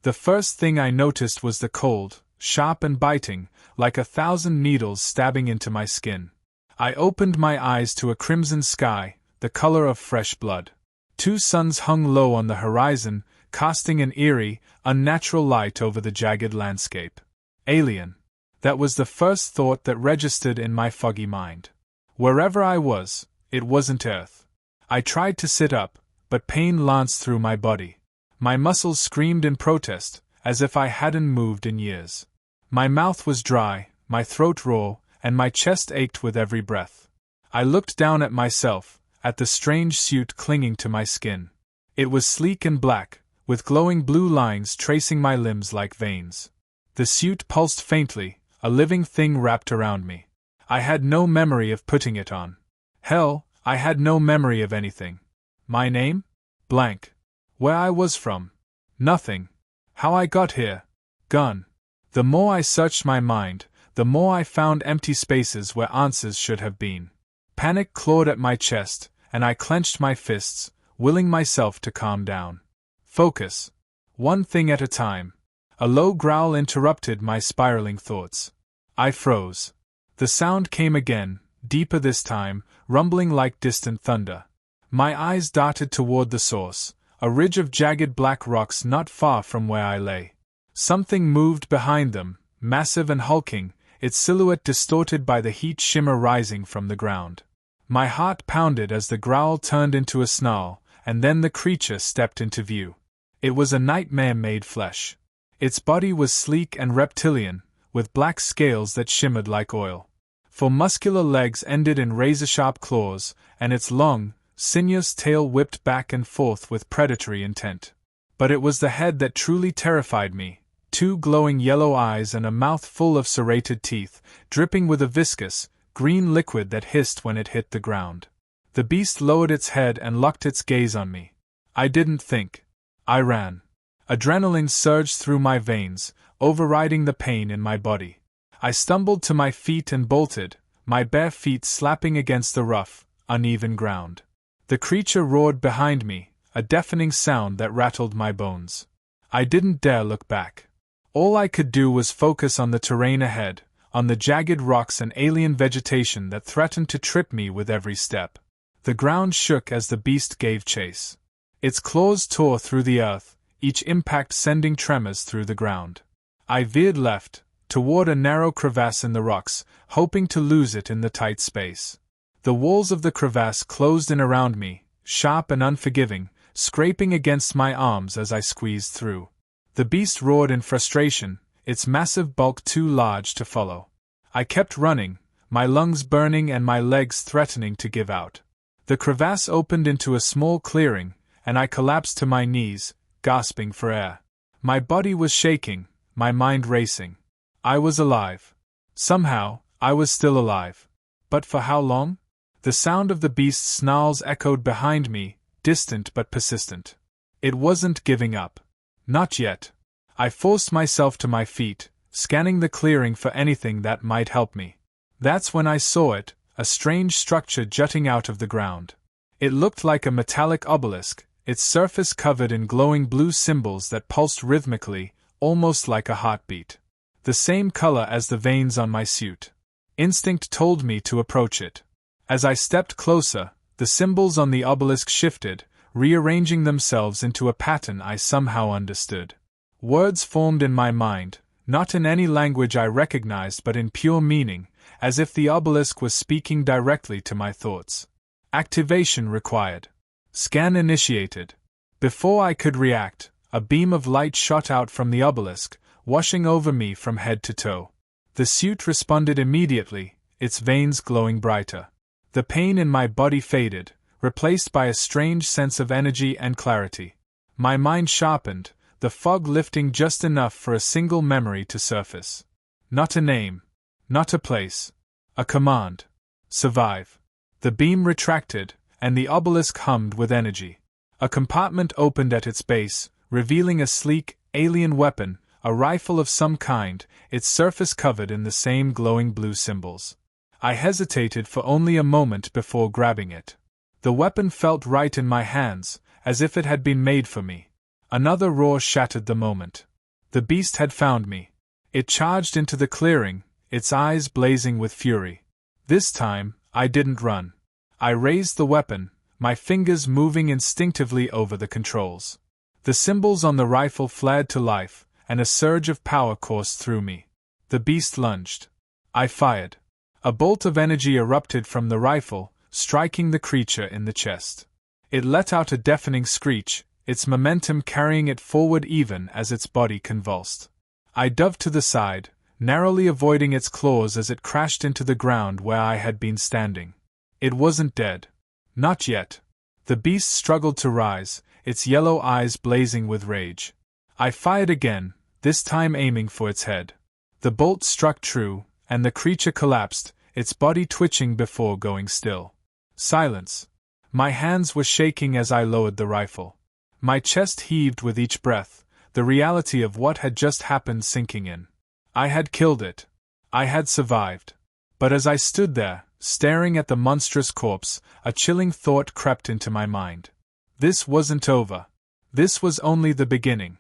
The first thing I noticed was the cold, sharp and biting, like 1,000 needles stabbing into my skin. I opened my eyes to a crimson sky, the color of fresh blood. 2 suns hung low on the horizon, casting an eerie, unnatural light over the jagged landscape. Alien. That was the first thought that registered in my foggy mind. Wherever I was, it wasn't Earth. I tried to sit up, but pain lanced through my body. My muscles screamed in protest, as if I hadn't moved in years. My mouth was dry, my throat raw, and my chest ached with every breath. I looked down at myself, at the strange suit clinging to my skin. It was sleek and black, with glowing blue lines tracing my limbs like veins. The suit pulsed faintly, a living thing wrapped around me. I had no memory of putting it on. Hell, I had no memory of anything. My name? Blank. Where I was from? Nothing. How I got here? Gone. The more I searched my mind, the more I found empty spaces where answers should have been. Panic clawed at my chest, and I clenched my fists, willing myself to calm down. Focus. One thing at a time. A low growl interrupted my spiraling thoughts. I froze. The sound came again, deeper this time, rumbling like distant thunder. My eyes darted toward the source, a ridge of jagged black rocks not far from where I lay. Something moved behind them, massive and hulking, its silhouette distorted by the heat shimmer rising from the ground. My heart pounded as the growl turned into a snarl, and then the creature stepped into view. It was a nightmare made flesh. Its body was sleek and reptilian, with black scales that shimmered like oil. Four muscular legs ended in razor-sharp claws, and its long, sinuous tail whipped back and forth with predatory intent. But it was the head that truly terrified me. 2 glowing yellow eyes and a mouth full of serrated teeth, dripping with a viscous, green liquid that hissed when it hit the ground. The beast lowered its head and locked its gaze on me. I didn't think. I ran. Adrenaline surged through my veins, overriding the pain in my body. I stumbled to my feet and bolted, my bare feet slapping against the rough, uneven ground. The creature roared behind me, a deafening sound that rattled my bones. I didn't dare look back. All I could do was focus on the terrain ahead, on the jagged rocks and alien vegetation that threatened to trip me with every step. The ground shook as the beast gave chase. Its claws tore through the earth, each impact sending tremors through the ground. I veered left, toward a narrow crevasse in the rocks, hoping to lose it in the tight space. The walls of the crevasse closed in around me, sharp and unforgiving, scraping against my arms as I squeezed through. The beast roared in frustration, its massive bulk too large to follow. I kept running, my lungs burning and my legs threatening to give out. The crevasse opened into a small clearing, and I collapsed to my knees, gasping for air. My body was shaking, my mind racing. I was alive. Somehow, I was still alive. But for how long? The sound of the beast's snarls echoed behind me, distant but persistent. It wasn't giving up. Not yet. I forced myself to my feet, scanning the clearing for anything that might help me. That's when I saw it, a strange structure jutting out of the ground. It looked like a metallic obelisk, its surface covered in glowing blue symbols that pulsed rhythmically, almost like a heartbeat. The same color as the veins on my suit. Instinct told me to approach it. As I stepped closer, the symbols on the obelisk shifted, rearranging themselves into a pattern I somehow understood. Words formed in my mind, not in any language I recognized but in pure meaning, as if the obelisk was speaking directly to my thoughts. Activation required. Scan initiated. Before I could react, a beam of light shot out from the obelisk, washing over me from head to toe. The suit responded immediately, its veins glowing brighter. The pain in my body faded, replaced by a strange sense of energy and clarity. My mind sharpened, the fog lifting just enough for a single memory to surface. Not a name. Not a place. A command. Survive. The beam retracted, and the obelisk hummed with energy. A compartment opened at its base, revealing a sleek, alien weapon, a rifle of some kind, its surface covered in the same glowing blue symbols. I hesitated for only a moment before grabbing it. The weapon felt right in my hands, as if it had been made for me. Another roar shattered the moment. The beast had found me. It charged into the clearing, its eyes blazing with fury. This time, I didn't run. I raised the weapon, my fingers moving instinctively over the controls. The symbols on the rifle flared to life, and a surge of power coursed through me. The beast lunged. I fired. A bolt of energy erupted from the rifle, striking the creature in the chest. It let out a deafening screech, its momentum carrying it forward even as its body convulsed. I dove to the side, narrowly avoiding its claws as it crashed into the ground where I had been standing. It wasn't dead. Not yet. The beast struggled to rise, its yellow eyes blazing with rage. I fired again, this time aiming for its head. The bolt struck true, and the creature collapsed, its body twitching before going still. Silence. My hands were shaking as I lowered the rifle. My chest heaved with each breath, the reality of what had just happened sinking in. I had killed it. I had survived. But as I stood there, staring at the monstrous corpse, a chilling thought crept into my mind. This wasn't over. This was only the beginning.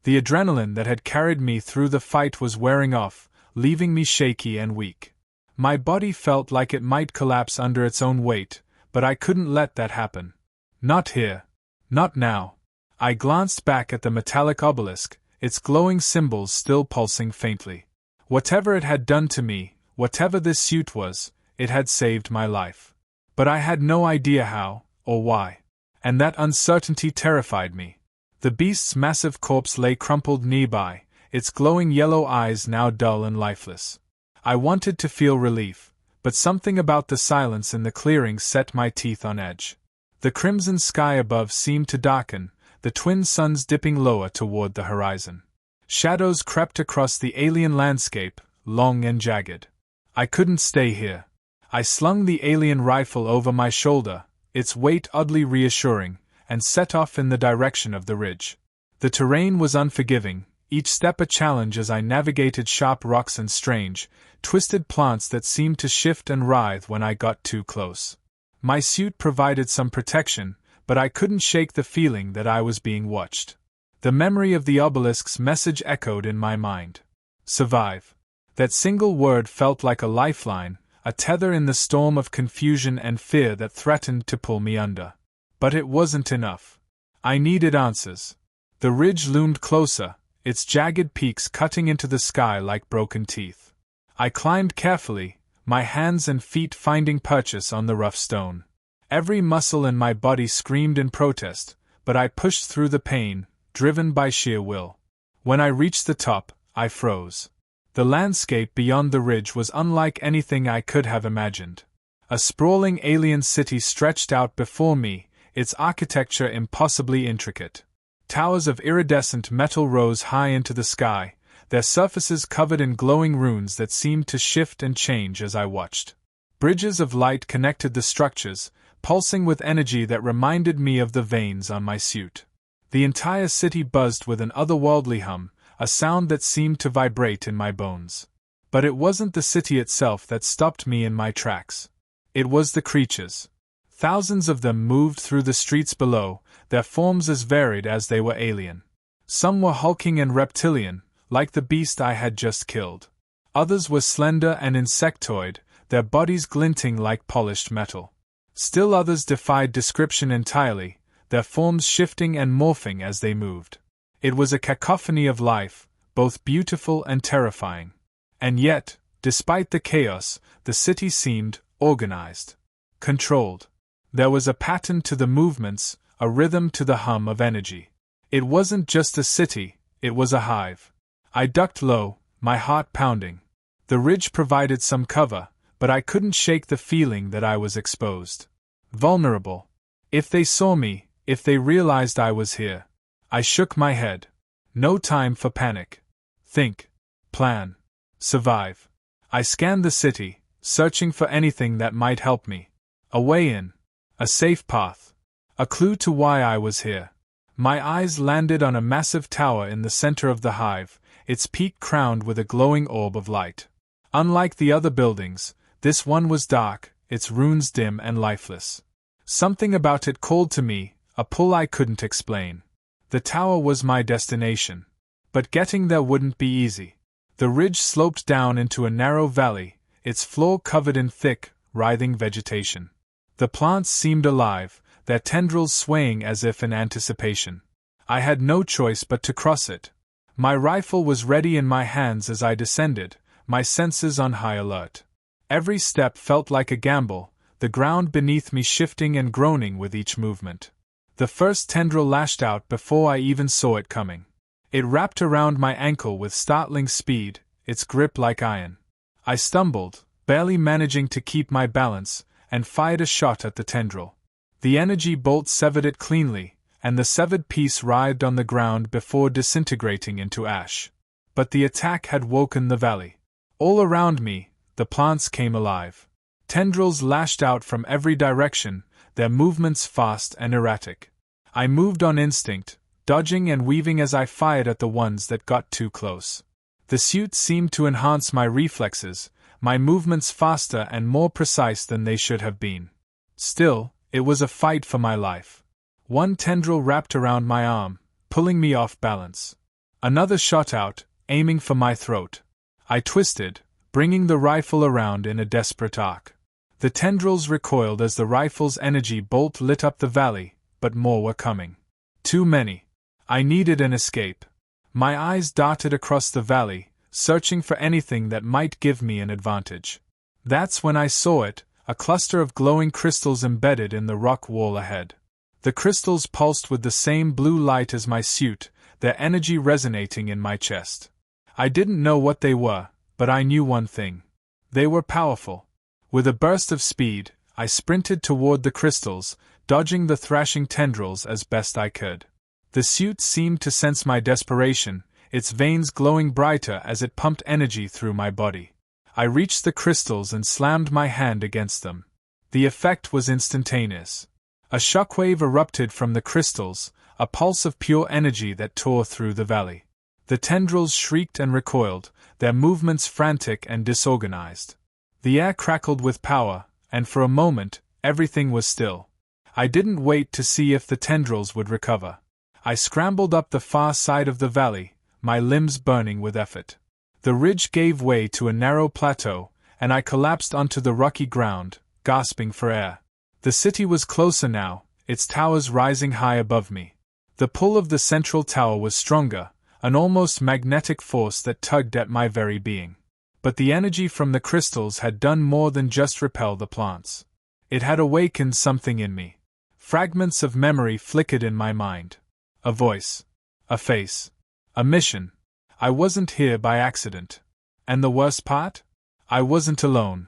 The adrenaline that had carried me through the fight was wearing off, leaving me shaky and weak. My body felt like it might collapse under its own weight, but I couldn't let that happen. Not here. Not now. I glanced back at the metallic obelisk, its glowing symbols still pulsing faintly. Whatever it had done to me, whatever this suit was, it had saved my life. But I had no idea how, or why. And that uncertainty terrified me. The beast's massive corpse lay crumpled nearby, its glowing yellow eyes now dull and lifeless. I wanted to feel relief, but something about the silence in the clearing set my teeth on edge. The crimson sky above seemed to darken, the twin suns dipping lower toward the horizon. Shadows crept across the alien landscape, long and jagged. I couldn't stay here. I slung the alien rifle over my shoulder, its weight oddly reassuring, and set off in the direction of the ridge. The terrain was unforgiving, each step a challenge as I navigated sharp rocks and strange, twisted plants that seemed to shift and writhe when I got too close. My suit provided some protection, but I couldn't shake the feeling that I was being watched. The memory of the obelisk's message echoed in my mind. Survive. That single word felt like a lifeline, a tether in the storm of confusion and fear that threatened to pull me under. But it wasn't enough. I needed answers. The ridge loomed closer, its jagged peaks cutting into the sky like broken teeth. I climbed carefully, my hands and feet finding purchase on the rough stone. Every muscle in my body screamed in protest, but I pushed through the pain, driven by sheer will. When I reached the top, I froze. The landscape beyond the ridge was unlike anything I could have imagined. A sprawling alien city stretched out before me, its architecture impossibly intricate. Towers of iridescent metal rose high into the sky, their surfaces covered in glowing runes that seemed to shift and change as I watched. Bridges of light connected the structures, pulsing with energy that reminded me of the veins on my suit. The entire city buzzed with an otherworldly hum, a sound that seemed to vibrate in my bones. But it wasn't the city itself that stopped me in my tracks. It was the creatures. Thousands of them moved through the streets below, their forms as varied as they were alien. Some were hulking and reptilian, like the beast I had just killed. Others were slender and insectoid, their bodies glinting like polished metal. Still others defied description entirely, their forms shifting and morphing as they moved. It was a cacophony of life, both beautiful and terrifying. And yet, despite the chaos, the city seemed organized, controlled. There was a pattern to the movements, a rhythm to the hum of energy. It wasn't just a city, it was a hive. I ducked low, my heart pounding. The ridge provided some cover, but I couldn't shake the feeling that I was exposed. Vulnerable. If they saw me, if they realized I was here. I shook my head. No time for panic. Think. Plan. Survive. I scanned the city, searching for anything that might help me. A way in. A safe path. A clue to why I was here. My eyes landed on a massive tower in the center of the hive, its peak crowned with a glowing orb of light. Unlike the other buildings, this one was dark, its runes dim and lifeless. Something about it called to me, a pull I couldn't explain. The tower was my destination. But getting there wouldn't be easy. The ridge sloped down into a narrow valley, its floor covered in thick, writhing vegetation. The plants seemed alive, their tendrils swaying as if in anticipation. I had no choice but to cross it. My rifle was ready in my hands as I descended, my senses on high alert. Every step felt like a gamble, the ground beneath me shifting and groaning with each movement. The first tendril lashed out before I even saw it coming. It wrapped around my ankle with startling speed, its grip like iron. I stumbled, barely managing to keep my balance, and fired a shot at the tendril. The energy bolt severed it cleanly, and the severed piece writhed on the ground before disintegrating into ash. But the attack had woken the valley. All around me, the plants came alive. Tendrils lashed out from every direction, their movements fast and erratic. I moved on instinct, dodging and weaving as I fired at the ones that got too close. The suit seemed to enhance my reflexes, my movements faster and more precise than they should have been. Still, it was a fight for my life. One tendril wrapped around my arm, pulling me off balance. Another shot out, aiming for my throat. I twisted, bringing the rifle around in a desperate arc. The tendrils recoiled as the rifle's energy bolt lit up the valley, but more were coming. Too many. I needed an escape. My eyes darted across the valley, searching for anything that might give me an advantage. That's when I saw it, a cluster of glowing crystals embedded in the rock wall ahead. The crystals pulsed with the same blue light as my suit, their energy resonating in my chest. I didn't know what they were, but I knew one thing. They were powerful. With a burst of speed, I sprinted toward the crystals, dodging the thrashing tendrils as best I could. The suit seemed to sense my desperation, its veins glowing brighter as it pumped energy through my body. I reached the crystals and slammed my hand against them. The effect was instantaneous. A shockwave erupted from the crystals, a pulse of pure energy that tore through the valley. The tendrils shrieked and recoiled, their movements frantic and disorganized. The air crackled with power, and for a moment, everything was still. I didn't wait to see if the tendrils would recover. I scrambled up the far side of the valley, my limbs burning with effort. The ridge gave way to a narrow plateau, and I collapsed onto the rocky ground, gasping for air. The city was closer now, its towers rising high above me. The pull of the central tower was stronger, an almost magnetic force that tugged at my very being. But the energy from the crystals had done more than just repel the plants. It had awakened something in me. Fragments of memory flickered in my mind. A voice. A face. A mission. I wasn't here by accident. And the worst part? I wasn't alone.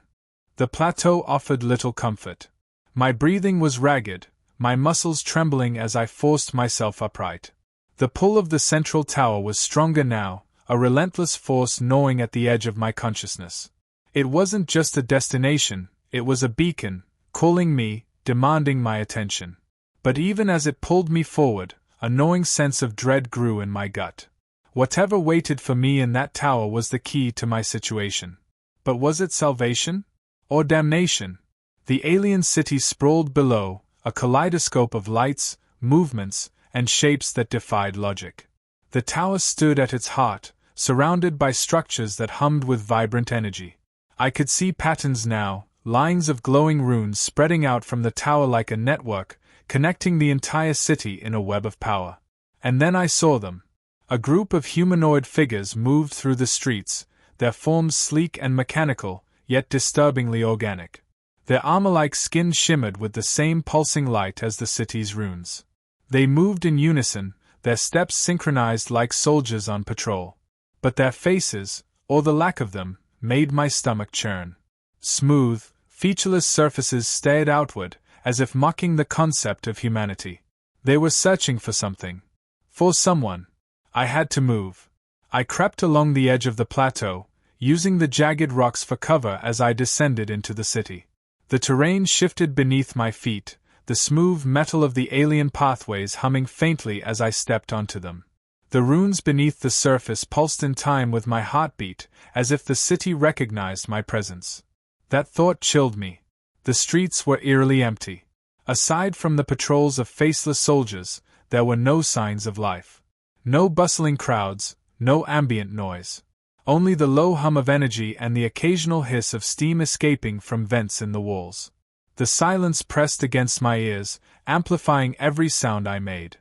The plateau offered little comfort. My breathing was ragged, my muscles trembling as I forced myself upright. The pull of the central tower was stronger now, a relentless force gnawing at the edge of my consciousness. It wasn't just a destination, it was a beacon, calling me, demanding my attention. But even as it pulled me forward, a gnawing sense of dread grew in my gut. Whatever waited for me in that tower was the key to my situation. But was it salvation? Or damnation? The alien city sprawled below, a kaleidoscope of lights, movements, and shapes that defied logic. The tower stood at its heart, surrounded by structures that hummed with vibrant energy. I could see patterns now, lines of glowing runes spreading out from the tower like a network, connecting the entire city in a web of power. And then I saw them. A group of humanoid figures moved through the streets, their forms sleek and mechanical, yet disturbingly organic. Their armor-like skin shimmered with the same pulsing light as the city's runes. They moved in unison, their steps synchronized like soldiers on patrol. But their faces, or the lack of them, made my stomach churn. Smooth, featureless surfaces stared outward, as if mocking the concept of humanity. They were searching for something. For someone. I had to move. I crept along the edge of the plateau, using the jagged rocks for cover as I descended into the city. The terrain shifted beneath my feet, the smooth metal of the alien pathways humming faintly as I stepped onto them. The runes beneath the surface pulsed in time with my heartbeat, as if the city recognized my presence. That thought chilled me. The streets were eerily empty. Aside from the patrols of faceless soldiers, there were no signs of life. No bustling crowds, no ambient noise. Only the low hum of energy and the occasional hiss of steam escaping from vents in the walls. The silence pressed against my ears, amplifying every sound I made.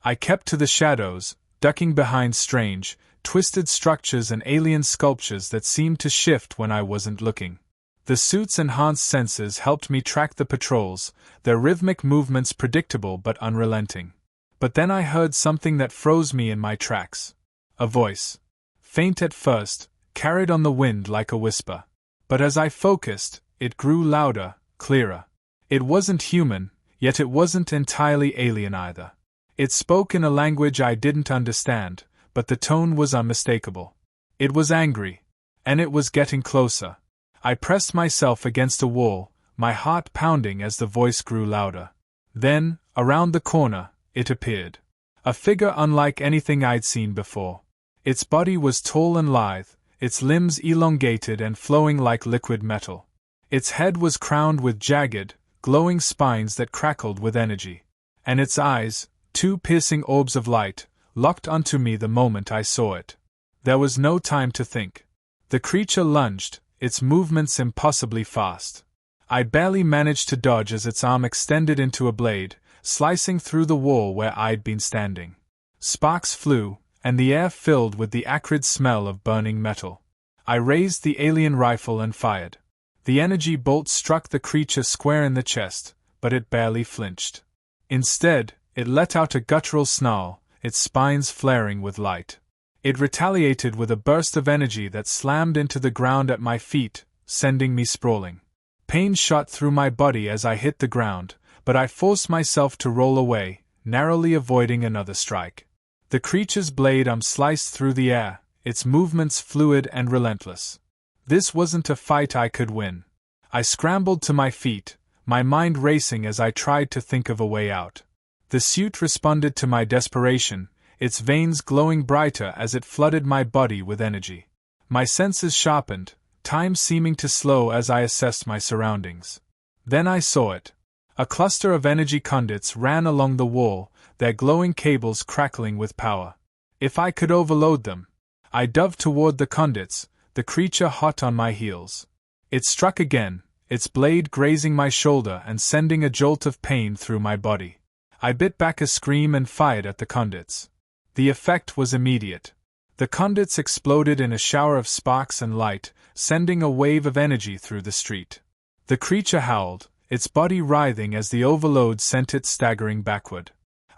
I kept to the shadows, ducking behind strange, twisted structures and alien sculptures that seemed to shift when I wasn't looking. The suit's enhanced senses helped me track the patrols, their rhythmic movements predictable but unrelenting. But then I heard something that froze me in my tracks. A voice. Faint at first, carried on the wind like a whisper. But as I focused, it grew louder, clearer. It wasn't human, yet it wasn't entirely alien either. It spoke in a language I didn't understand, but the tone was unmistakable. It was angry. And it was getting closer. I pressed myself against a wall, my heart pounding as the voice grew louder. Then, around the corner, it appeared. A figure unlike anything I'd seen before. Its body was tall and lithe, its limbs elongated and flowing like liquid metal. Its head was crowned with jagged, glowing spines that crackled with energy. And its eyes, two piercing orbs of light, locked onto me the moment I saw it. There was no time to think. The creature lunged, its movements impossibly fast. I barely managed to dodge as its arm extended into a blade, slicing through the wall where I'd been standing. Sparks flew, and the air filled with the acrid smell of burning metal. I raised the alien rifle and fired. The energy bolt struck the creature square in the chest, but it barely flinched. Instead, it let out a guttural snarl, its spines flaring with light. It retaliated with a burst of energy that slammed into the ground at my feet, sending me sprawling. Pain shot through my body as I hit the ground, but I forced myself to roll away, narrowly avoiding another strike. The creature's blade sliced through the air, its movements fluid and relentless. This wasn't a fight I could win. I scrambled to my feet, my mind racing as I tried to think of a way out. The suit responded to my desperation, its veins glowing brighter as it flooded my body with energy. My senses sharpened, time seeming to slow as I assessed my surroundings. Then I saw it. A cluster of energy conduits ran along the wall, their glowing cables crackling with power. If I could overload them. I dove toward the conduits, the creature hot on my heels. It struck again, its blade grazing my shoulder and sending a jolt of pain through my body. I bit back a scream and fired at the conduits. The effect was immediate. The conduits exploded in a shower of sparks and light, sending a wave of energy through the street. The creature howled, its body writhing as the overload sent it staggering backward.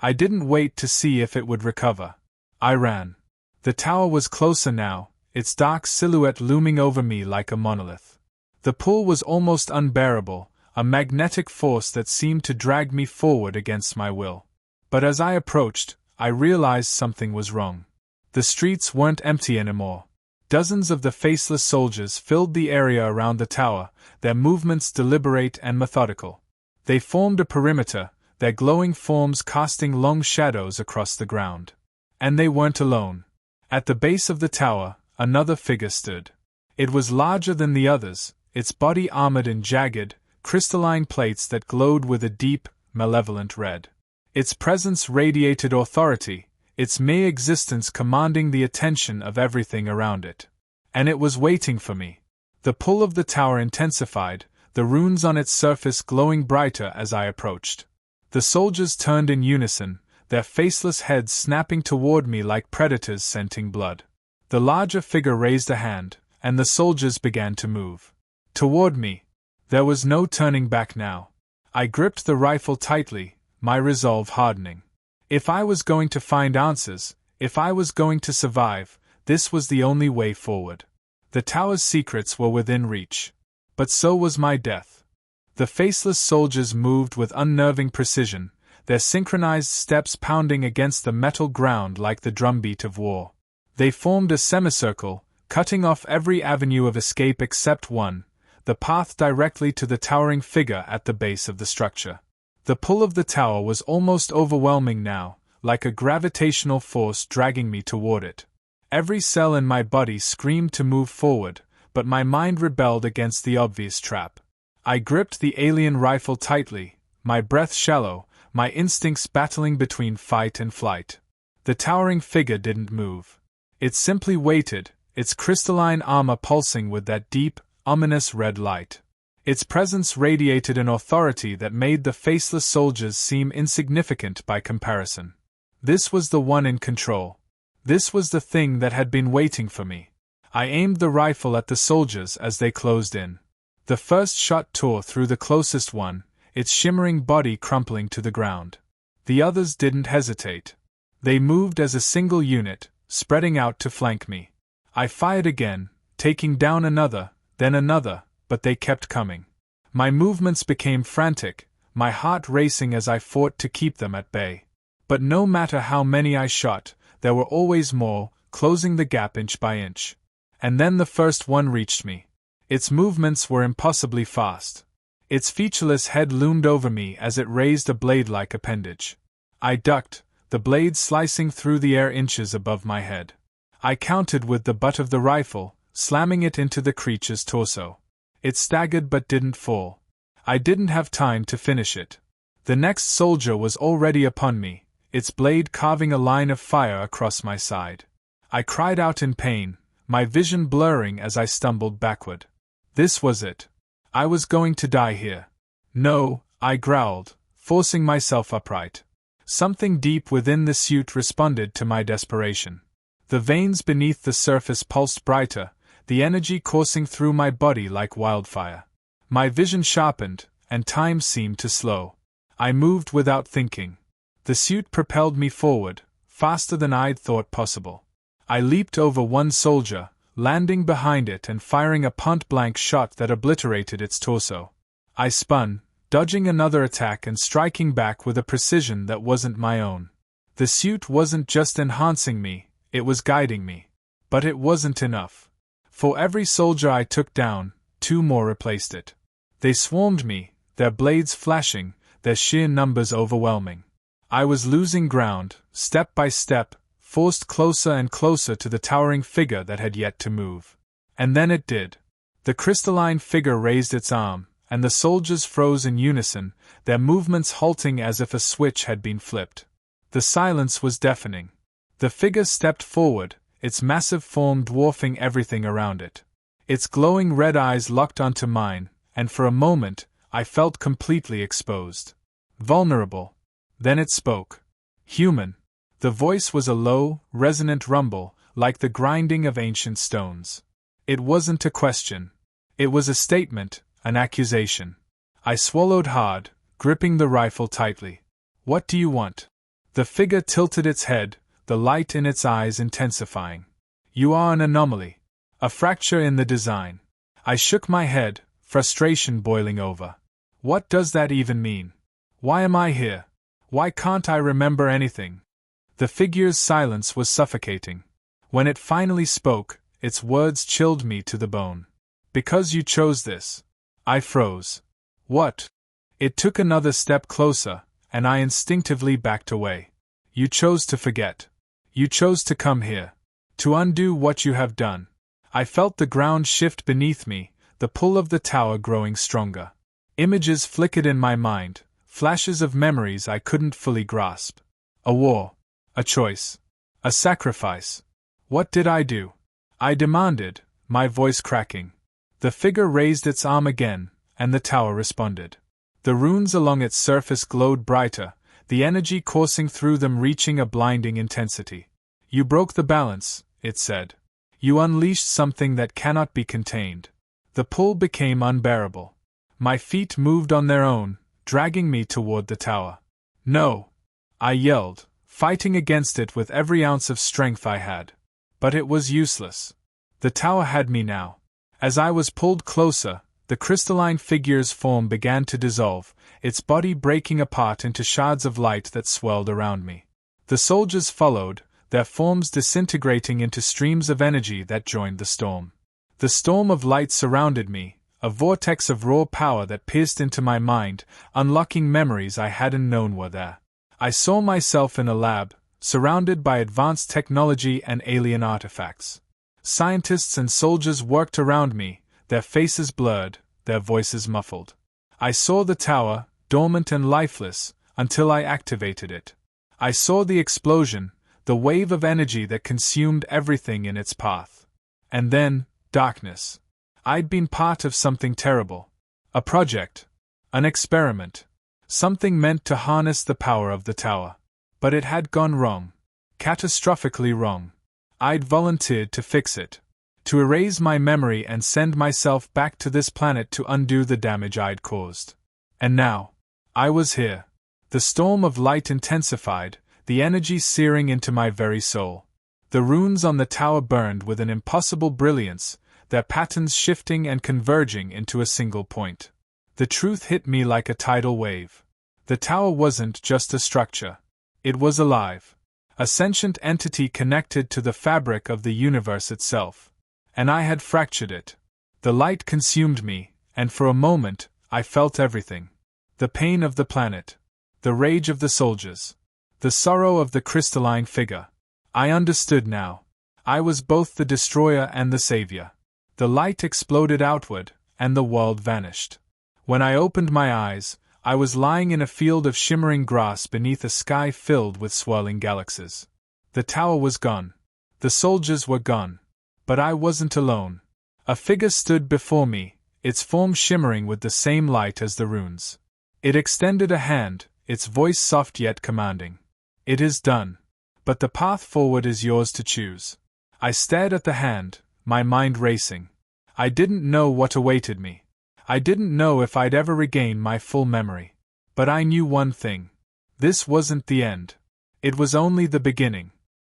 I didn't wait to see if it would recover. I ran. The tower was closer now, its dark silhouette looming over me like a monolith. The pull was almost unbearable, a magnetic force that seemed to drag me forward against my will. But as I approached, I realized something was wrong. The streets weren't empty anymore. Dozens of the faceless soldiers filled the area around the tower, their movements deliberate and methodical. They formed a perimeter, their glowing forms casting long shadows across the ground. And they weren't alone. At the base of the tower, another figure stood. It was larger than the others, its body armored in jagged, crystalline plates that glowed with a deep, malevolent red. Its presence radiated authority, its mere existence commanding the attention of everything around it. And it was waiting for me. The pull of the tower intensified, the runes on its surface glowing brighter as I approached. The soldiers turned in unison, their faceless heads snapping toward me like predators scenting blood. The larger figure raised a hand, and the soldiers began to move. Toward me. There was no turning back now. I gripped the rifle tightly, my resolve hardening. If I was going to find answers, if I was going to survive, this was the only way forward. The tower's secrets were within reach. But so was my death. The faceless soldiers moved with unnerving precision, their synchronized steps pounding against the metal ground like the drumbeat of war. They formed a semicircle, cutting off every avenue of escape except one, the path directly to the towering figure at the base of the structure. The pull of the tower was almost overwhelming now, like a gravitational force dragging me toward it. Every cell in my body screamed to move forward, but my mind rebelled against the obvious trap. I gripped the alien rifle tightly, my breath shallow, my instincts battling between fight and flight. The towering figure didn't move. It simply waited, its crystalline armor pulsing with that deep, ominous red light. Its presence radiated an authority that made the faceless soldiers seem insignificant by comparison. This was the one in control. This was the thing that had been waiting for me. I aimed the rifle at the soldiers as they closed in. The first shot tore through the closest one, its shimmering body crumpling to the ground. The others didn't hesitate. They moved as a single unit, spreading out to flank me. I fired again, taking down another, then another, but they kept coming. My movements became frantic, my heart racing as I fought to keep them at bay. But no matter how many I shot, there were always more, closing the gap inch by inch. And then the first one reached me. Its movements were impossibly fast. Its featureless head loomed over me as it raised a blade-like appendage. I ducked, the blade slicing through the air inches above my head. I countered with the butt of the rifle, slamming it into the creature's torso. It staggered but didn't fall. I didn't have time to finish it. The next soldier was already upon me, its blade carving a line of fire across my side. I cried out in pain, my vision blurring as I stumbled backward. This was it. I was going to die here. No, I growled, forcing myself upright. Something deep within the suit responded to my desperation. The veins beneath the surface pulsed brighter, the energy coursing through my body like wildfire. My vision sharpened, and time seemed to slow. I moved without thinking. The suit propelled me forward, faster than I'd thought possible. I leaped over one soldier, landing behind it and firing a point-blank shot that obliterated its torso. I spun, dodging another attack and striking back with a precision that wasn't my own. The suit wasn't just enhancing me, it was guiding me. But it wasn't enough. For every soldier I took down, two more replaced it. They swarmed me, their blades flashing, their sheer numbers overwhelming. I was losing ground, step by step, forced closer and closer to the towering figure that had yet to move. And then it did. The crystalline figure raised its arm, and the soldiers froze in unison, their movements halting as if a switch had been flipped. The silence was deafening. The figure stepped forward, its massive form dwarfing everything around it. Its glowing red eyes locked onto mine, and for a moment, I felt completely exposed. Vulnerable. Then it spoke. Human. The voice was a low, resonant rumble, like the grinding of ancient stones. It wasn't a question. It was a statement, an accusation. I swallowed hard, gripping the rifle tightly. What do you want? The figure tilted its head, the light in its eyes intensifying. You are an anomaly. A fracture in the design. I shook my head, frustration boiling over. What does that even mean? Why am I here? Why can't I remember anything? The figure's silence was suffocating. When it finally spoke, its words chilled me to the bone. Because you chose this. I froze. What? It took another step closer, and I instinctively backed away. You chose to forget. You chose to come here. To undo what you have done. I felt the ground shift beneath me, the pull of the tower growing stronger. Images flickered in my mind, flashes of memories I couldn't fully grasp. A war. A choice. A sacrifice. What did I do? I demanded, my voice cracking. The figure raised its arm again, and the tower responded. The runes along its surface glowed brighter, the energy coursing through them reaching a blinding intensity. You broke the balance, it said. You unleashed something that cannot be contained. The pull became unbearable. My feet moved on their own, dragging me toward the tower. No! I yelled, fighting against it with every ounce of strength I had. But it was useless. The tower had me now. As I was pulled closer, the crystalline figure's form began to dissolve, its body breaking apart into shards of light that swelled around me. The soldiers followed, their forms disintegrating into streams of energy that joined the storm. The storm of light surrounded me, a vortex of raw power that pierced into my mind, unlocking memories I hadn't known were there. I saw myself in a lab, surrounded by advanced technology and alien artifacts. Scientists and soldiers worked around me, their faces blurred, their voices muffled. I saw the tower, dormant and lifeless, until I activated it. I saw the explosion, the wave of energy that consumed everything in its path. And then, darkness. I'd been part of something terrible. A project. An experiment. Something meant to harness the power of the tower. But it had gone wrong. Catastrophically wrong. I'd volunteered to fix it. To erase my memory and send myself back to this planet to undo the damage I'd caused. And now, I was here. The storm of light intensified, the energy searing into my very soul. The runes on the tower burned with an impossible brilliance, their patterns shifting and converging into a single point. The truth hit me like a tidal wave. The tower wasn't just a structure. It was alive. A sentient entity connected to the fabric of the universe itself. And I had fractured it. The light consumed me, and for a moment, I felt everything. The pain of the planet. The rage of the soldiers. The sorrow of the crystalline figure. I understood now. I was both the destroyer and the savior. The light exploded outward, and the world vanished. When I opened my eyes, I was lying in a field of shimmering grass beneath a sky filled with swirling galaxies. The tower was gone. The soldiers were gone. But I wasn't alone. A figure stood before me, its form shimmering with the same light as the runes. It extended a hand, its voice soft yet commanding. It is done. But the path forward is yours to choose. I stared at the hand, my mind racing. I didn't know what awaited me. I didn't know if I'd ever regain my full memory. But I knew one thing. This wasn't the end. It was only the beginning.